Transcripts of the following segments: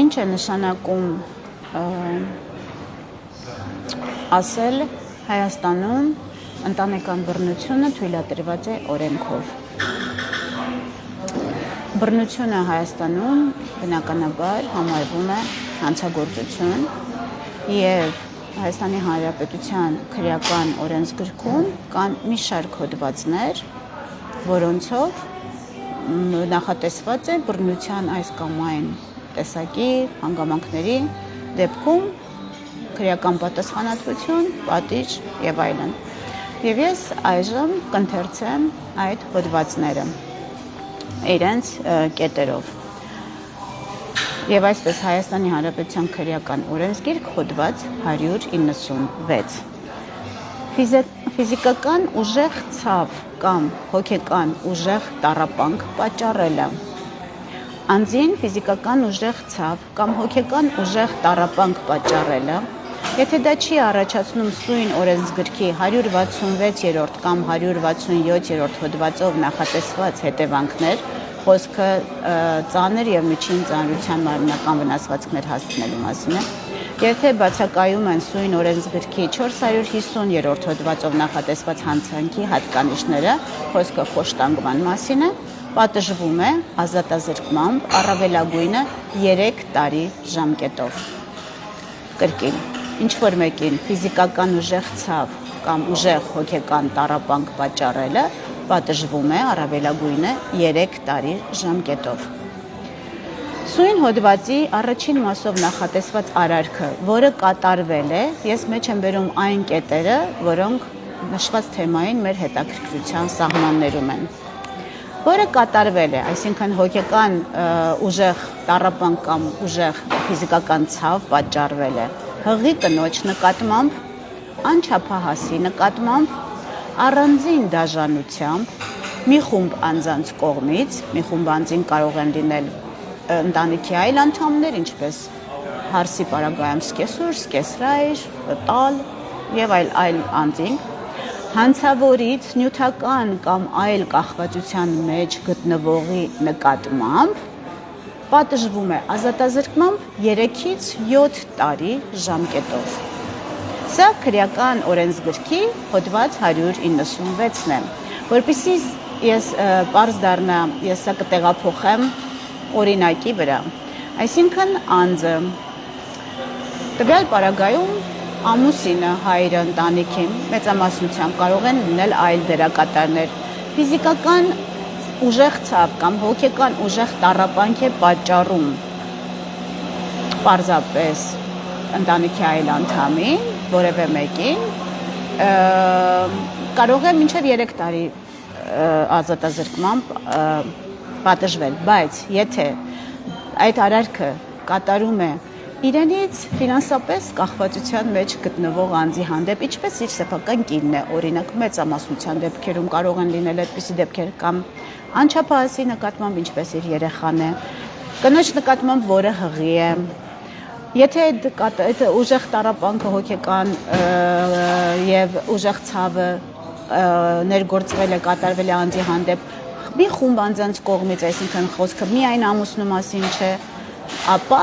Ինչ է նշանակում ասել Հայաստանում ընտանեկան բռնությունը թույլատրված է օրենքով։ Բռնությունը Հայաստանում բնականաբար համարվում է հանցագործություն եւ Հայաստանի Հանրապետության քրեական օրենսգրքում կան մի շարք հոդվածներ, որոնցով նախատեսված է բռնության այս կամ այն տեսակի հանգամանքների դեպքում քրեական պատասխանատվություն, պատիժ եւ այլն։ Եվ ես այժմ կընթերցեմ այդ հոդվածները իրենց կետերով։ Եվ այսպես Հայաստանի Հանրապետության քրեական օրենսգիրք հոդված 196 Ֆիզիկական ուժեղ ցավ կամ հոգեկան ուժեղ տառապանք պատճառելը Անձին ֆիզիկական ուժեղ ցավ կամ հոգեկան ուժեղ տառապանք պատճառելը, եթե դա չի առաջացնում սույն օրենսգրքի 166-րդ կամ 167-րդ հոդվածով նախատեսված հետևանքներ, խոսքը ծանր եւ միջին ծանրության մարմնական վնասվածքներ հասցնելու մասին է, եթե բացակայում են սույն օրենսգրքի 450-րդ հոդվածով նախատեսված հանցանքի հատկանիշները, խոսքը խոշտանգման մասին է, պատժվում է ազատազրկմամբ առավելագույնը 3 տարի ժամկետով։ Կրկին, ինչ-որ մեկին ֆիզիկական ուժեղ ցավ կամ ուժեղ հոգեկան տառապանք պատճառելը պատժվում է առավելագույնը 3 տարի ժամկետով։ Սույն հոդվածի առաջին մասով նախատեսված արարքը, որը կատարվել է, ես մեջ եմ բերում այն կետերը, որոնք նշված թեմային մեր հետաքրքրության սահմաններում են։ Որը կատարվել է, այսինքն հոգեկան ուժեղ տառապանք կամ ուժեղ ֆիզիկական ցավ պատճառվել է հղի կնոջ նկատմամբ, անչափահասի նկատմամբ, առանձին դաժանությամբ, մի խումբ անձանց կողմից, մի խումբ անձին կարող են լինել ընտանիքի այլ անդամներ, ինչպես հարսի պարագայում սկեսուր, սկեսրայր, տալ եւ այլ անձինք, հանցավորից նյութական կամ այլ կախվածության մեջ գտնվողի նկատմամբ պատժվում է ազատազրկմամբ 3-ից 7 տարի ժամկետով։ Սա քրեական օրենսգրքի հոդված 196-ն է, որպեսզի ես պարզ դառնա, ես սա կտեղափոխեմ օրինակի վրա։ Այսինքն անձը տվյալ պարագայում ամուսինը, հայրը, ընտանիքին մեծամասնությամբ կարող են լինել այլ դերակատարներ։ Ֆիզիկական ուժեղ ցավ կամ հոգեկան ուժեղ տառապանք է պատճառում պարզապես ընտանիքի այլ անդամին, որևէ մեկին, կարող է մինչև 3 տարի ազատազրկմամբ պատժվել, բայց եթե այդ արարքը կատարում է իրենից ֆինանսապես կախվածության մեջ գտնվող անձի հանդեպ, ինչպես իր սեփական կինն է, օրինակ մեծամասնության դեպքերում կարող են լինել այդպիսի դեպքեր կամ անչափահասի նկատմամբ, ինչպես իր երեխան է, կնոջ նկատմամբ, որը հղի է, եթե այդ ուժեղ տառապանքը հոգեկան եւ ուժեղ ցավը ներգործվել է, կատարվել է անձի հանդեպ մի խումբ անձանց կողմից, այսինքն խոսքը միայն ամուսնու մասին չէ, ապա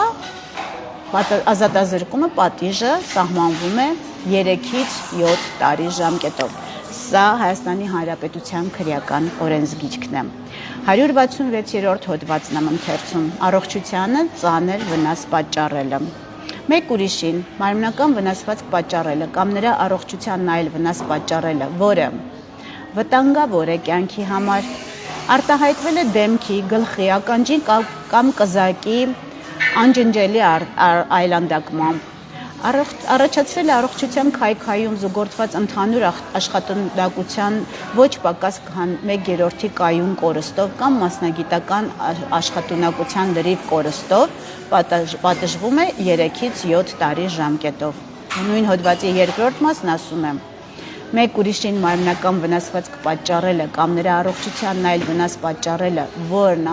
ազատազրկումը պատիժը սահմանվում է 3-ից 7 տարի ժամկետով։ Սա Հայաստանի Հանրապետության քրեական օրենսգիրքն է։ 166-րդ հոդվածն եմ ընթերցում, առողջությանը ծանր վնաս պատճառելը։ Մեկ ուրիշին մարմնական վնասվածք պատճառելը կամ նրա առողջությանն այլ վնաս պատճառելը, որը վտանգավոր է կյանքի համար, արտահայտվել է դեմքի, գլխի, ականջի կամ կզակի անջնջելի այլանդակմամբ, առաջացվել է առողջության քայքայում զուգորդված ընդհանուր աշխատունակության ոչ պակաս քան 1/3 կայուն կորստով կամ մասնագիտական աշխատունակության լրիվ կորստով պատժվում է 3-ից 7 տարի ժամկետով։ Նույն հոդվածի երկրորդ մասն ասում է. մեկ ուրիշին մարմնական վնասվածք պատճառելը կամ նրա առողջությանն այլ վնաս պատճառելը, որն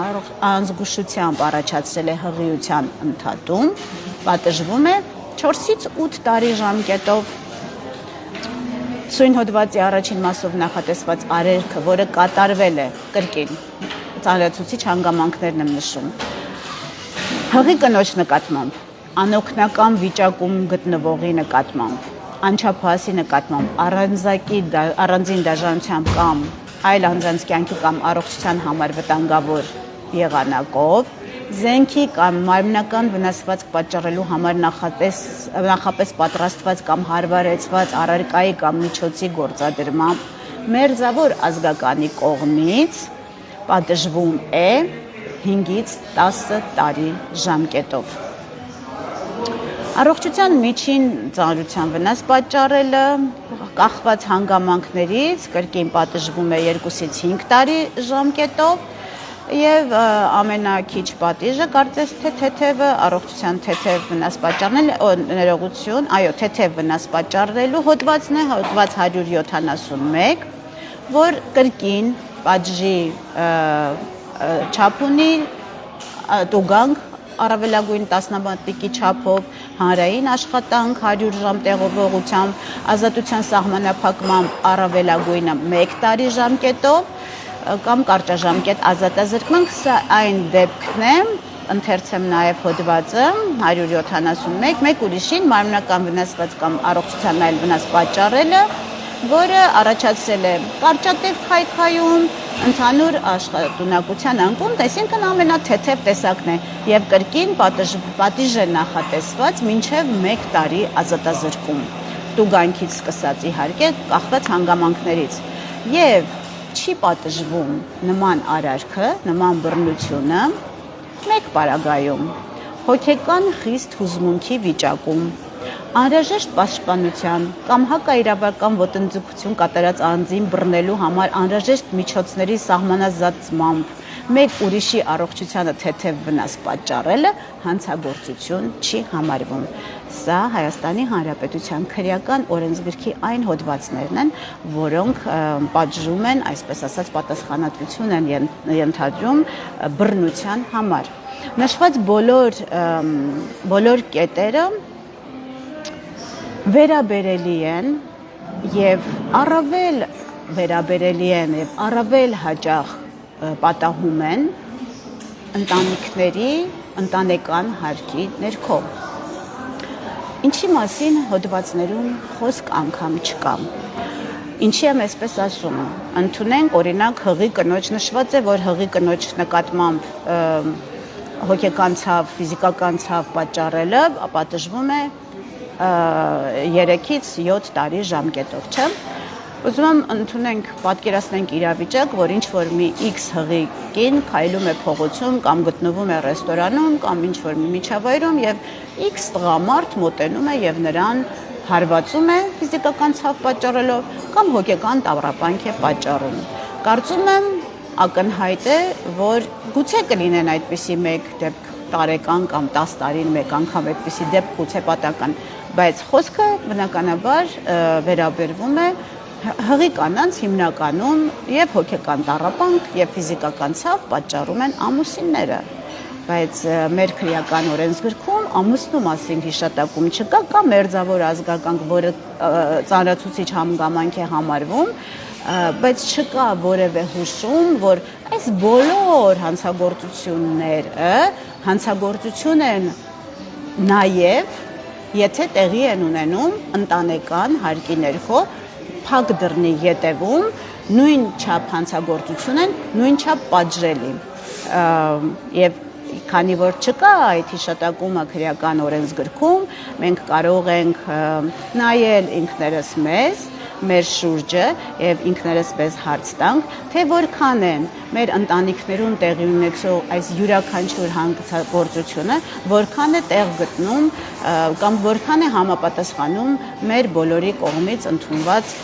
անզգուշությամբ առաջացրել է հղիության ընդհատում, պատժվում է 4-ից 8 տարի ժամկետով։ Սույն հոդվածի առաջին մասով նախատեսված արարքը, որը կատարվել է, կրկին ծանրացուցիչ հանգամանքներն եմ նշում, Հղի կնոջ նկատմամբ, անօգնական վիճակում գտնվողի նկատմամբ, անչափահասի նկատմամբ, առանձին դաժանությամբ կամ այլ անձանց կյանքի կամ առողջության համար վտանգավոր եղանակով, զենքի կամ մարմնական վնասվածք պատճառելու համար նախապես պատրաստված կամ հարվարեցված առարկայի կամ միջոցի գործադրմամբ մերձավոր ազգականի կողմից պատժվում է 5-ից 10 տարի ժամկետով։ Առողջության միջին ծանրության վնաս պատճառելը կախված հանգամանքներից կրկին պատժվում է 2-ից 5 տարի ժամկետով եւ ամենակիչ պատիժը կարծես թե թեթևը առողջության թեթև վնաս ներողություն, թեթև վնաս պատճառելու հոդվածն է, հոդված 171, որ կրկին պատժի չափ ունի, տուգանք առավելագույն տասնամատիկի չափով, հանրային աշխատանք 100 ժամ տեղողությամբ, ազատության սահմանափակմամբ առավելագույնը 1 տարի ժամկետով կամ կարճաժամկետ ազատազրկման, սա այն դեպքն է, ընթերցեմ նաև հոդվածը 171, մեկ ուրիշին մարմնական վնասված կամ առողջության այլ վնաս պատճառելը, որը առաջացրել է կարճատև քայքայում, ընդհանուր աշխատունակության անկում, այսինքն ամենաթեթև տեսակն է եւ կրկին պատիժ է նախատեսված մինչեւ 1 տարի ազատազրկում, տուգանքից սկսած իհարկե կախված հանգամանքներից եւ չի պատժվում նման արարքը, նման բռնությունը մեկ պարագայում, հոգեկան խիստ հուզմունքի վիճակում, անհրաժեշտ պաշտպանության կամ հակաիրավական ոտնձգություն կատարած անձին բռնելու համար անհրաժեշտ միջոցների սահմանազատմամբ մեկ ուրիշի առողջությանը թեթև վնաս պատճառելը հանցագործություն չի համարվում։ Սա Հայաստանի Հանրապետության քրեական օրենսգրքի այն հոդվածներն են, որոնք պատժում են, այսպես ասած, պատասխանատվություն են ենթադրում բռնության համար։ Նշված բոլոր կետերը վերաբերելի են եւ առավել վերաբերելի են եւ առավել հաճախ պատահում են ընտանիքների ընտանեկան հարկի ներքո։ Ինչի մասին հոդվածներում խոսք անգամ չկա։ Ինչի եմ այսպես ասում, ընդունենք օրինակ հղի կնոջ նշված է, որ հղի կնոջ նկատմամբ հոգեկան ցավ, ֆիզիկական ցավ պատճառելը պատժվում է 3-ից 7 տարի ժամկետով, չէ՞։ Ուզում եմ ընդունենք, պատկերացնենք իրավիճակ, որ ինչ-որ մի X հղի կին քայլում է փողոցում կամ գտնվում է ռեստորանում կամ ինչ-որ մի միջավայրում եւ X տղամարդ մոտենում է եւ նրան հարվածում է ֆիզիկական ցավ պատճառելով կամ հոգեկան տառապանք է պատճառում։ Կարծում եմ ակնհայտ է, որ գուցե կլինեն այդպիսի մեկ դեպք տարեկան կամ 10 տարին մեկ անգամ այդպիսի դեպք գուցե պատահական, բայց խոսքը բնականաբար վերաբերվում է հղի կանանց հիմնականում եւ հոգեկան տառապանք եւ ֆիզիկական ցավ պատճառում են ամուսինները, բայց մեր քրեական օրենսգրքում ամուսնու մասին հիշատակում չկա կամ մերձավոր ազգականք, որը ծանրացուցիչ հանգամանք է համարվում, բայց չկա որևէ հուշում, որ այս բոլոր հանցագործությունները հանցագործություն են նաեւ եթե տեղի են ունենում ընտանեկան հարկի ներքո փակ դռնի ետևում նույն չափ հանցագործություն են, նույն չափ պատժելի եւ քանի որ չկա այդ հիշատակումը քրեական օրենսգրքում, մենք կարող ենք նայել ինքներս մեզ, մեր շուրջը եւ ինքներս պես հարց տանք, թե որքան են մեր ընտանիքներում տեղի ունեցող այս յուրաքանչյուր հանցագործությունը, որքան է տեղ գտնում կամ որքան է համապատասխանում մեր բոլորի կողմից ընդունված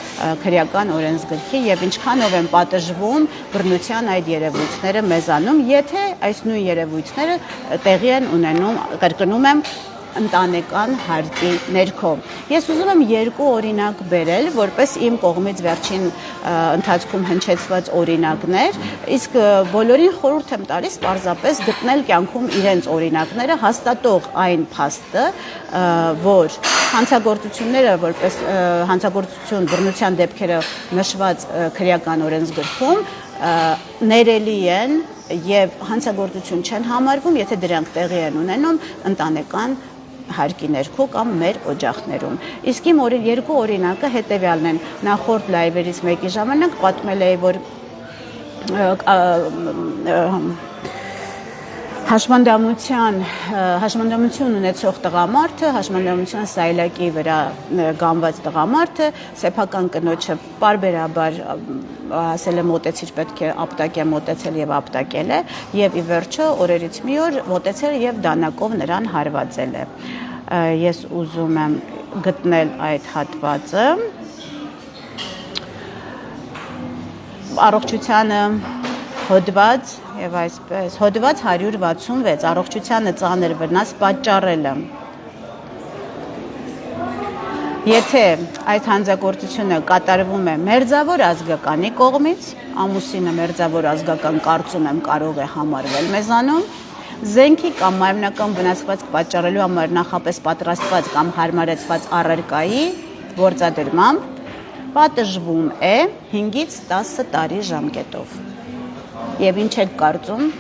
քրեական օրենսգրքի եւ ինչքանով են պատժվում բռնության այդ երևույթները մեզանում, եթե այս նույն երևույթները տեղի են ունենում, կրկնում եմ, ընտանեկան հարկի ներքո։ Ես ուզում եմ երկու օրինակ բերել, որպես իմ կողմից վերջին ընթացքում հնչեցված օրինակներ, իսկ բոլորին խորհուրդ եմ տալիս պարզապես գտնել կյանքում իրենց օրինակները, հաստատող այն փաստը, որ հանցագործությունները, որպես հանցագործություն բռնության դեպքերը նշված քրեական օրենսգրքում ներելի են եւ հանցագործություն չեն համարվում, եթե դրանք տեղի են ունենում ընտանեկան հարկի ներքո կամ մեր օջախներում։ Իսկ իմ երկու օրինակը հետեւյալն են։ Նախորդ լայվերից մեկի ժամանակ պատմել էի, որ հաշմանդամություն ունեցող տղամարդը, հաշմանդամության սայլակի վրա գանված տղամարդը, սեփական կնոջը պարբերաբար ասել է մոտեցիր, պետք է ապտակ է մոտեցել եւ ապտակել է, եւ ի վերջո օրերից մի օր մոտեցել եւ դանակով նրան հարվածել է։ Ես ուզում եմ գտնել այդ հատվածը։ Առողջությանը հոդված եւ այսպես հոդված 166 առողջությանը ծանր վնաս պատճառելը։ Եթե այդ հանցագործությունը կատարվում է մերձավոր ազգականի կողմից, ամուսինը մերձավոր ազգական կարծում եմ կարող է համարվել մեզանում, զենքի կամ մարմնական վնասվածք պատճառելու համար նախապես պատրաստված կամ հարմարեցված առարկայի գործադրմամբ պատժվում է 5-ից 10 տարի ժամկետով։ Եվ ինչ եք կարծում,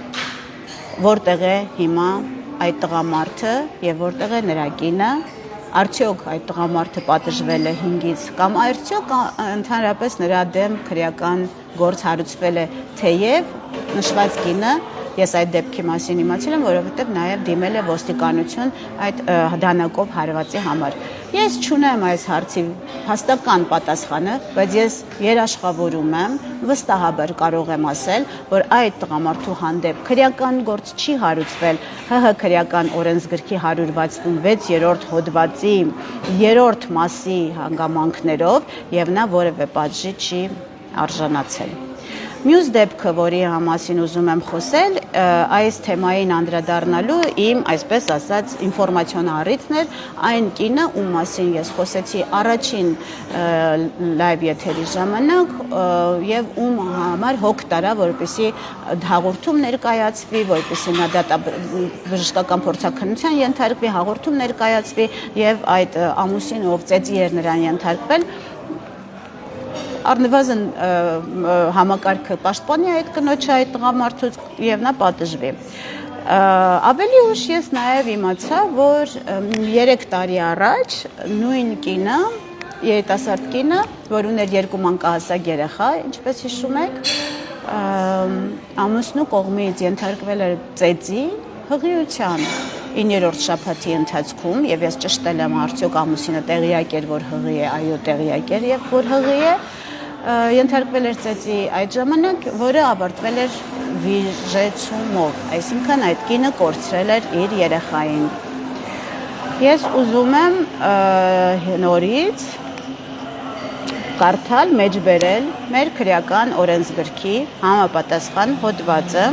որտեղ է հիմա այդ տղամարդը եւ որտեղ է նրա կինը, արդյոք այդ տղամարդը պատժվել է 5-ից կամ արդյոք ընդհանրապես նրա դեմ քրեական գործ հարուցվել է, թեև նշված կինը ես այդ դեպքի մասին իմացել եմ, որովհետև նաև դիմել է ոստիկանություն այդ դանակով հարվածի համար։ Ես չունեմ այս հարցի հաստատական պատասխանը, բայց ես երաշխավորում եմ, վստահաբար կարող եմ ասել, որ այդ տղամարդու հանդեպ քրեական գործ չի հարուցվել ՀՀ քրեական օրենսգրքի 166-րդ հոդվածի 3-րդ մասի հանգամանքներով եւ նա որևէ պատժի չի արժանացել։ Մյուս դեպքը, որի մասին ուզում եմ խոսել, այս թեմային անդրադառնալու իմ, այսպես ասած, ինֆորմացիոն առիթն էր այն կինը, ում մասին ես խոսեցի առաջին լայվ եթերի ժամանակ եւ ում համար հոգ տարա, որպեսզի հաղորդում ներկայացվի, որպեսզի նա բժշկական փորձաքննության ենթարկվի, հաղորդում ներկայացվի եւ այդ ամուսինը, ով ծեծի էր նրան ենթարկվել, առնվազն համակարգը պաշտպանի այդ կնոջը, այդ տղամարդուց եւ նա պատժվի։ Ավելի ուշ ես նաեւ իմացա, որ 3 տարի առաջ նույն կինը, երիտասարդ կինը, որ ուներ 2 մանկահասակ երեխա, ինչպես հիշում եք, ամուսնու կողմից ենթարկվել էր ծեծի, հղիության 9-րդ շաբաթի ընթացքում եւ ես ճշտել եմ արդյոք ամուսինը տեղյակ էր, որ հղի է, այո տեղյակ էր եւ որ հղի է, ենթարկվել էր ծեծի այդ ժամանակ, որը ավարտվել էր վիժեցումով, այսինքն այդ կինը կորցրել էր իր երեխային։ Ես ուզում եմ նորից կարդալ, մեջբերել մեր քրեական օրենսգրքի համապատասխան հոդվածը,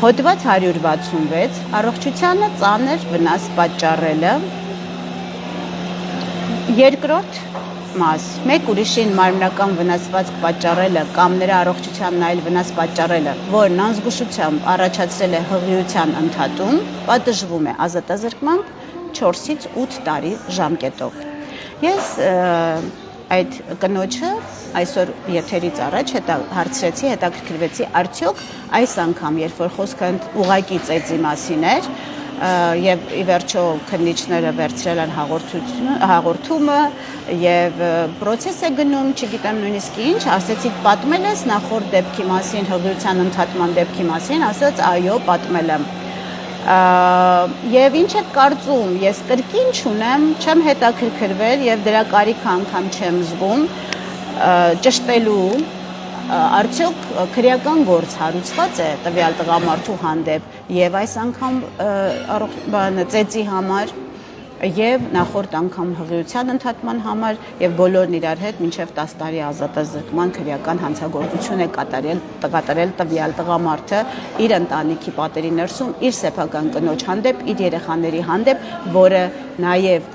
հոդված 166, առողջությանը ծանր վնաս պատճառելը, երկրորդ մաս, մեկ ուրիշին մարմնական վնասվածք պատճառելը կամ նրա առողջությանն այլ վնաս պատճառելը, որն անզգուշությամբ առաջացրել է հղիության ընդհատում, պատժվում է ազատազրկմամբ 4-ից 8 տարի ժամկետով։ Ես այդ կնոջը այսօր եթերից առաջ հարցրեցի, հետաքրքրվեցի, արդյոք այս անգամ, երբ որ խոսքը ուղղակի ծեծի մասին էր, եւ ի վերջո քննիչները վերցրել են հաղորդումը եւ process է գնում, չգիտեմ նույնիսկ ինչ, ասեցիք պատմել ես նախորդ դեպքի մասին, հղիության ընդհատման դեպքի մասին, ասաց այո, պատմել եմ։ Եվ ինչ եք կարծում, ես կրկին չունեմ, չեմ հետաքրքրվել եւ դրա կարիքը անգամ չեմ զգում ճշտելու արդյոք քրեական գործ հարուցված է տվյալ տղամարդու հանդեպ եւ այս անգամ ծեծի համար եւ նախորդ անգամ հղիության ընդհատման համար եւ բոլորն իրար հետ մինչեւ 10 տարի ազատազրկման քրեական հանցագործություն է կատարել տվյալ տղամարդը իր ընտանիքի պատերի ներսում իր սեփական կնոջ հանդեպ, իր երեխաների հանդեպ, որը նաեւ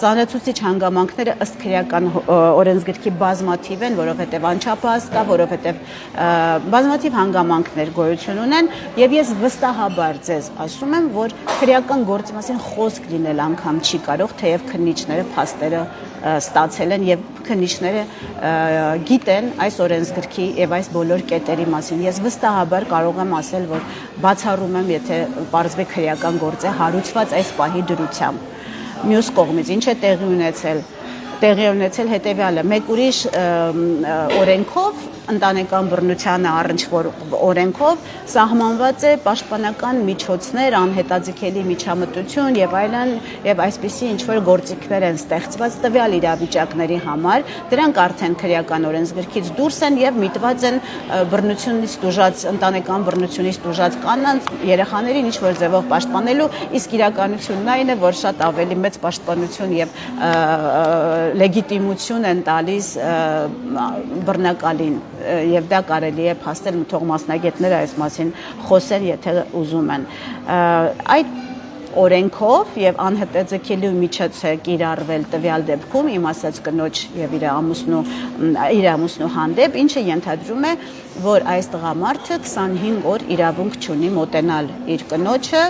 ծանրացուցիչ հանգամանքները ըստ քրեական օրենսգրքի բազմաթիվ են, որովհետև անչափահաս կա, որովհետև բազմաթիվ հանգամանքներ գոյություն ունեն, եւ ես վստահաբար ձեզ ասում եմ, որ քրեական գործի մասին խոսք լինել անգամ չի կարող, թեև քննիչները փաստերը ստացել են եւ քննիչները գիտեն այս օրենսգրքի եւ այս բոլոր կետերի մասին։ Ես վստահաբար կարող եմ ասել, որ բացառում եմ, եթե պարզվի քրեական գործ է հարուցված այս պահի դրությամբ։ Մյուս կողմից ինչ է տեղի ունեցել հետևյալը, մեկ ուրիշ օրենքով, ընտանեկան բռնությանը առնչվող օրենքով սահմանված է պաշտպանական միջոցներ, անհետաձգելի միջամտություն եւ այլն եւ այսպիսի ինչ որ գործիքներ են ստեղծված տվյալ իրավիճակների համար, դրանք արդեն քրեական օրենսգրքից դուրս են եւ միտված են բռնությունից տուժած, ընտանեկան բռնությունից տուժած կանանց, երեխաներին ինչ որ ձևով պաշտպանելու, իսկ իրականությունն այն է, որ շատ ավելի մեծ պաշտպանություն եւ լեգիտիմություն են տալիս բռնակալին եւ դա կարելի է փաստել, թող մասնագետները այս մասին խոսեն, եթե ուզում են։ Այդ օրենքով եւ անհետաձգելի միջոց է կիրառվել տվյալ դեպքում իմ ասած կնոջ եւ իր ամուսնու հանդեպ, ինչը ենթադրում է, որ այս տղամարդը 25 օր իրավունք չունի մոտենալ իր կնոջը,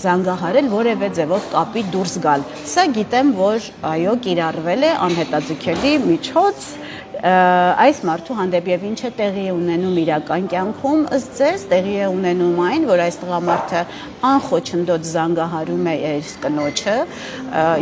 զանգահարել, որևէ ձևով կապի դուրս գալ։ Սա գիտեմ, որ այո, կիրառվել է անհետաձգելի միջոց այս մարդու հանդեպ եւ ինչ է տեղի ունենում իրական կյանքում, ըստ ձեզ տեղի է ունենում այն, որ այս տղամարդը անխոչնդոտ զանգահարում է իր կնոջը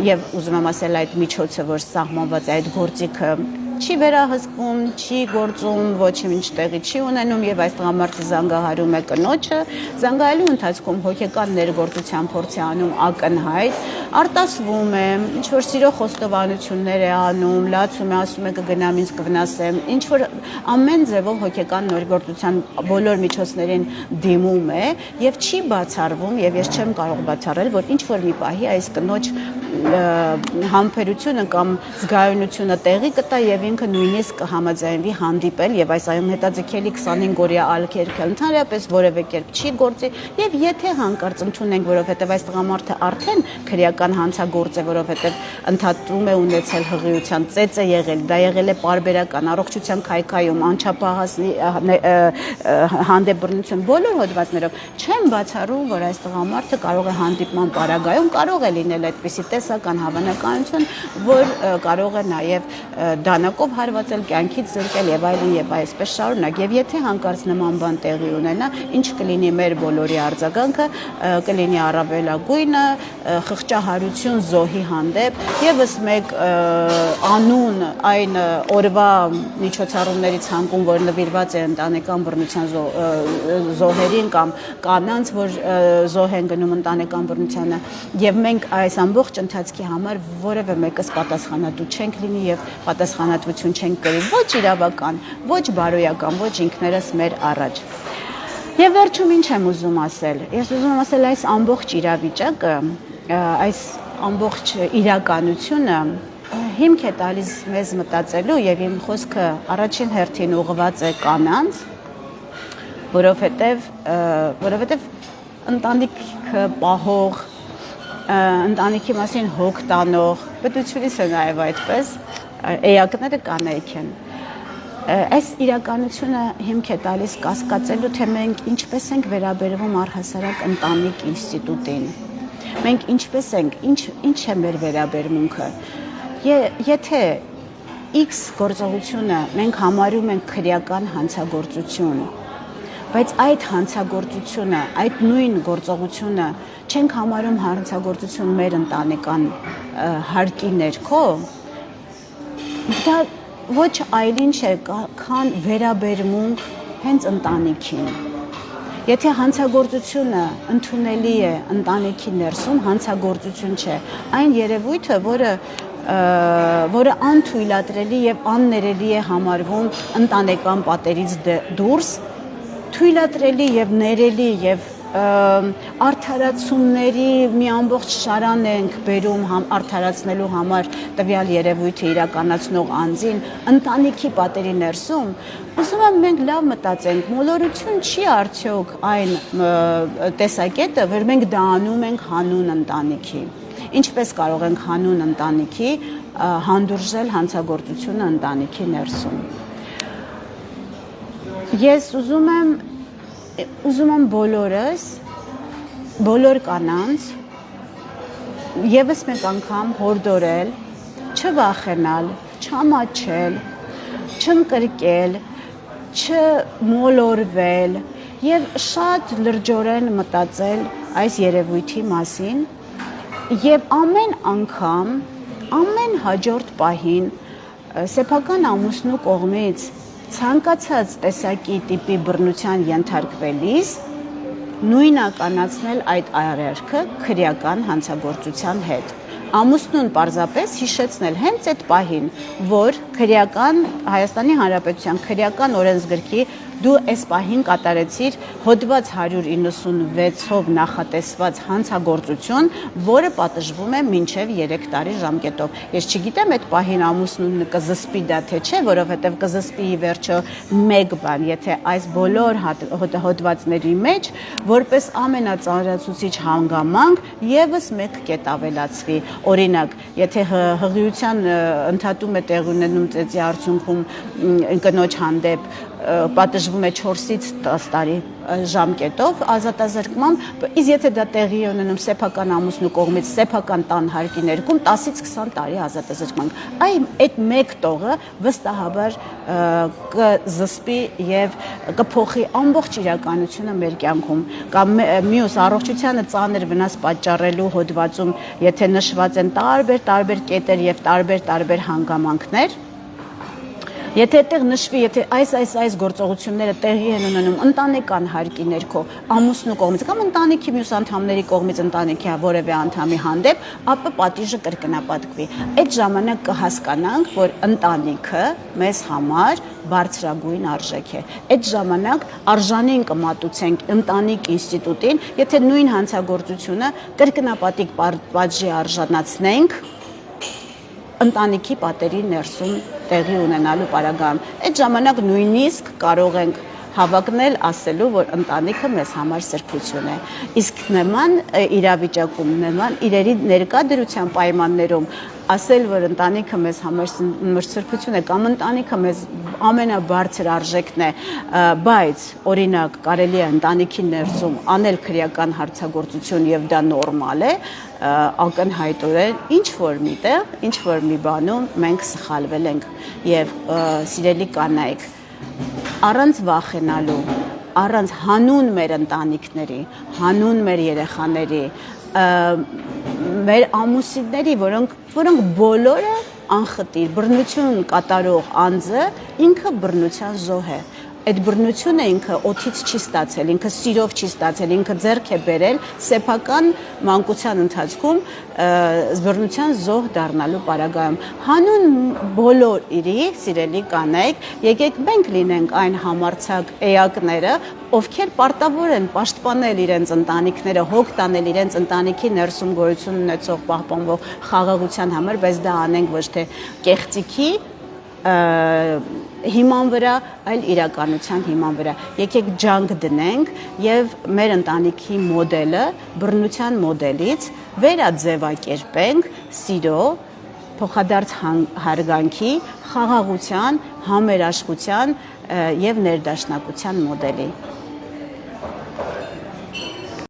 եւ ուզում եմ ասել այդ միջոցը, որ սահմանված է այդ գործիքը չի վերահսկվում, չի գործում, ոչինչ տեղի չի ունենում եւ այս տղամարդը զանգահարում է կնոջը, զանգահարելու ընթացքում հոգեկան ներգործության փորձ է անում ակնհայտ, արտասվում է, ինչ որ սիրո խոստովանություններ է անում, լացում է, ասում է կգնամ ինձ կվնասեմ, ինչ որ ամեն ձևով հոգեկան ներգործության բոլոր միջոցներին դիմում է եւ չի բացառվում եւ ես չեմ կարող բացառել, որ ինչ որ մի պահի այս կնոջ համբերությունը կամ զգայունությունը տեղի կտա եւ ինքը նույնիսկ կհամաձայնվի հանդիպել եւ այս անհետաձգելի 25 օրյա ալքերքը ընդհանրապես որևէ կերպ չի գործի եւ եթե հանկարծ ընդունենք, որովհետեւ այս տղամարդը արդեն քրեական հանցագործ է, որովհետեւ ընդհատում է ունեցել հղիության ծեծ է եղել, դա եղել է պարբերական առողջության քայքայում, անչափահաս հանդեպ բռնություն բոլոր հոդվածներով, չեմ բացառում, որ այս տղամարդը կարող է հանդիպման պարագայում կարող է լինել այդպիսի տեսական հավանականություն, որ կարող է նաեւ դանակով հարվածել, կյանքից զրկել եւ այլն եւ այսպես շարունակ։ Եվ եթե հանկարծ նման բան տեղի ունենա, ինչ կլինի մեր բոլորի արձագանքը, կլինի առավելագույնը խղճահարություն զոհի հանդեպ, եւս մեկ անուն այն օրվա միջոցառումների ցանկում, որ նվիրված է ընտանեկան բռնության զոհերին կամ կանանց, որ զոհ են գնում ընտանեկան բռնությանը, եւ մենք այս ամբողջ ընթացքի համար որևէ մեկս պատասխանատու չենք լինի եւ պատասխանատվություն չենք կրի ոչ իրավական, ոչ բարոյական, ոչ ինքներս մեր առաջ։ Եվ վերջում ինչ եմ ուզում ասել։ Ես ուզում եմ ասել այս ամբողջ իրավիճակը, այս ամբողջ իրականությունը հիմք է տալիս մեզ մտածելու եւ իմ խոսքը առաջին հերթին ուղղված է կանանց, որովհետեւ ընտանիքը պահող, ընտանիքի մասին հոգ տանող, պետությունից է նաեւ այդպես էակները կանայք են։ Այս իրականությունը հիմք է տալիս կասկածելու, թե մենք ինչպես ենք վերաբերվում առհասարակ ընտանիք ինստիտուտին։ Մենք ինչպես ենք, ինչ է մեր վերաբերմունքը։ Եթե X գործողությունը մենք համարում ենք քրեական հանցագործություն, բայց այդ հանցագործությունը, այդ նույն գործողությունը չենք համարում հանցագործություն մեր ընտանեկան հարկի ներքո, դա ոչ այլին չէ, քան վերաբերմունք հենց ընտանիքին։ Եթե հանցագործությունը ընդունելի է ընտանիքի ներսում, հանցագործություն չէ, այն երևույթը, որը անթույլատրելի եւ աններելի է համարվում ընտանեկան պատերից դուրս, թույլատրելի եւ ներելի եւ արդարացումների մի ամբողջ շարան ենք բերում արդարացնելու համար տվյալ երևույթը իրականացնող անձին ընտանիքի պատերի ներսում, ուզում եմ մենք լավ մտածենք, մոլորություն չի արդյոք այն տեսակետը, որ մենք դա անում ենք հանուն ընտանիքի։ Ինչպես կարող ենք հանուն ընտանիքի հանդուրժել հանցագործությունը ընտանիքի ներսում։ Ես ուզում եմ բոլորս, բոլոր կանանց, եւս մեկ անգամ հորդորել, չվախենալ, չամաչել, չընկրկել, չմոլորվել եւ շատ լրջորեն մտածել այս երևույթի մասին եւ ամեն անգամ, ամեն հաջորդ պահին սեփական ամուսնու կողմից ցանկացած տեսակի տիպի բռնության ենթարկվելիս նույնականացնել այդ արարքը քրեական հանցագործության հետ։ Ամուսնուն պարզապես հիշեցնել հենց այդ պահին, որ քրեական Հայաստանի Հանրապետության քրեական օրենսգրքի դու այս պահին կատարեցիր հոդված 196-ով նախատեսված հանցագործություն, որը պատժվում է մինչև 3 տարի ժամկետով։ Ես չգիտեմ այդ պահին ամուսնուն կզսպի դա թե չէ, որովհետև կզսպի ի վերջո մեկ բան, եթե այս բոլոր հոդվածների մեջ որպես ամենածանրացուցիչ հանգամանք եւս մեկ կետ ավելացվի։ Օրինակ, եթե հղիության ընդհատում է տեղի ունենում ծեծի արդյունքում կնոջ հանդեպ պատժվում է 4-ից 10 տարի ժամկետով ազատազրկմամբ, իսկ եթե դա տեղի է ունենում սեփական ամուսնու կողմից սեփական տան հարկի ներքում 10-ից 20 տարի ազատազրկմամբ, այդ մեկ տողը վստահաբար կզսպի եւ կփոխի ամբողջ իրականությունը մեր կյանքում, կամ մյուս առողջությանը ծանր վնաս պատճառելու հոդվածում, եթե նշված են տարբեր կետեր եւ տարբեր հանգամանքներ, եթե այդտեղ նշվի, եթե այս գործողությունները տեղի են ունենում ընտանեկան հարկի ներքո ամուսնու կողմից կամ ընտանիքի մյուս անդամների կողմից ընտանիքի որևէ անդամի հանդեպ, ապա պատիժը կրկնապատկվի։ Այդ ժամանակ կհասկանանք, որ ընտանիքը մեզ համար բարձրագույն արժեք է։ Այդ ժամանակ արժանին կմատուցենք ընտանիք ինստիտուտին, եթե նույն հանցագործությունը կրկնապատիկ պատժի արժանացնենք ընտանիքի պատերի ներսում տեղի ունենալու պարագայում։ Այդ ժամանակ նույնիսկ կարող ենք հավակնել ասելու, որ ընտանիքը մեզ համար սրբություն է։ Իսկ նման իրավիճակում, նման իրերի ներկայդրության պայմաններում ասել, որ ընտանիքը մեզ համար սրբություն է կամ ընտանիքը մեզ ամենաբարձր արժեքն է, բայց օրինակ կարելի է ընտանիքի ներսում անել քրեական հանցագործություն եւ դա նորմալ է, ակնհայտորեն ինչ որ միտեղ, ինչ որ մի բանում մենք սխալվել ենք եւ սիրելի կանայք, առանց վախենալու, առանց հանուն մեր ընտանիքների, հանուն մեր երեխաների, մեր ամուսինների, որոնք բոլորը անխտիր, բռնություն կատարող անձը ինքը բռնության զոհ է։ Այդ բռնությունը ինքը օդից չի ստացել, ինքը սիրով չի ստացել, ինքը ձեռք է բերել սեփական մանկության ընթացքում բռնության զոհ դառնալու պարագայում։ Հանուն բոլորի, սիրելի կանայք, եկեք մենք լինենք այն համարձակ էակները, ովքեր պարտավոր են պաշտպանել իրենց ընտանիքները, հոգ տանել իրենց ընտանիքի ներսում գոյություն ունեցող պահպանվող խաղաղության համար, բայց դա անենք ոչ թե կեղծիքի հիման վրա, այլ իրականության հիման վրա։ Եկեք ջանք դնենք եւ մեր ընտանիքի մոդելը բռնության մոդելից վերաձևակերպենք սիրո, փոխադարձ հարգանքի, խաղաղության, համերաշխության եւ ներդաշնակության մոդելի։